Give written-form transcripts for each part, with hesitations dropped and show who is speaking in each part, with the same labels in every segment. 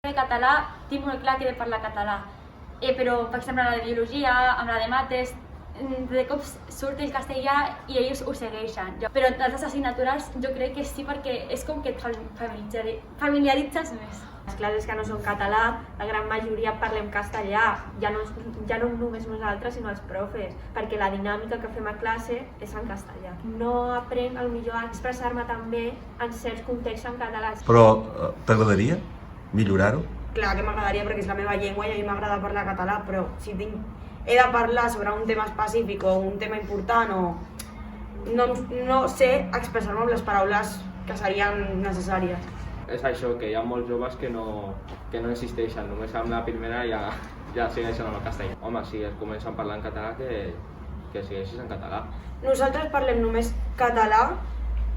Speaker 1: De català tinc molt clar que he de parlar català, però per exemple amb la de biologia, amb la de mates, de cop surt el castellà i ells ho segueixen. Però en altres assignatures jo crec que sí, perquè és com que et familiaritzes més.
Speaker 2: Les classes que no són català, la gran majoria parlem castellà, ja no només nosaltres sinó els profes, perquè la dinàmica que fem a classe és en castellà. No aprenc potser a expressar-me també en certs contexts en català.
Speaker 3: Però t'agradaria millorar-ho?
Speaker 4: Clar que m'agradaria perquè és la meva llengua i a mi m'agrada parlar català, però si he de parlar sobre un tema específic o un tema important o no sé expressar-me amb les paraules que serien necessàries.
Speaker 5: És això, que hi ha molts joves que no existeixen, només amb la primera ja segueixen amb el castellà. Home, si es comencen parlant en català, que segueixis en català.
Speaker 4: Nosaltres parlem només català,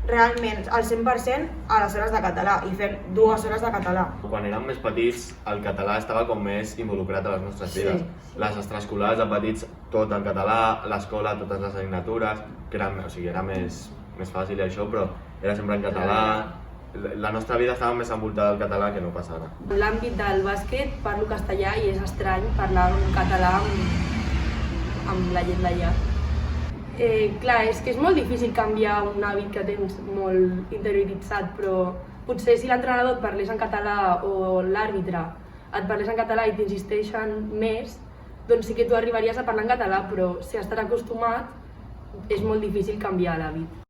Speaker 4: realment, al 100% a les hores de català i fem 2 hores de català.
Speaker 6: Quan érem més petits, el català estava com més involucrat a les nostres vides.
Speaker 4: Sí.
Speaker 6: Les extraescolars de petits, tot en català, l'escola, totes les assignatures, que era més fàcil i això, però era sempre en català. La nostra vida estava més envoltada del català que no pas ara.
Speaker 2: En l'àmbit del bàsquet parlo castellà i és estrany parlar en català amb la gent d'allà. Clar, és que és molt difícil canviar un hàbit que tens molt interioritzat, però potser si l'entrenador et parlés en català o l'àrbitre et parlés en català i t'insisteixen més, doncs sí que tu arribaries a parlar en català, però si estàs acostumat és molt difícil canviar l'hàbit.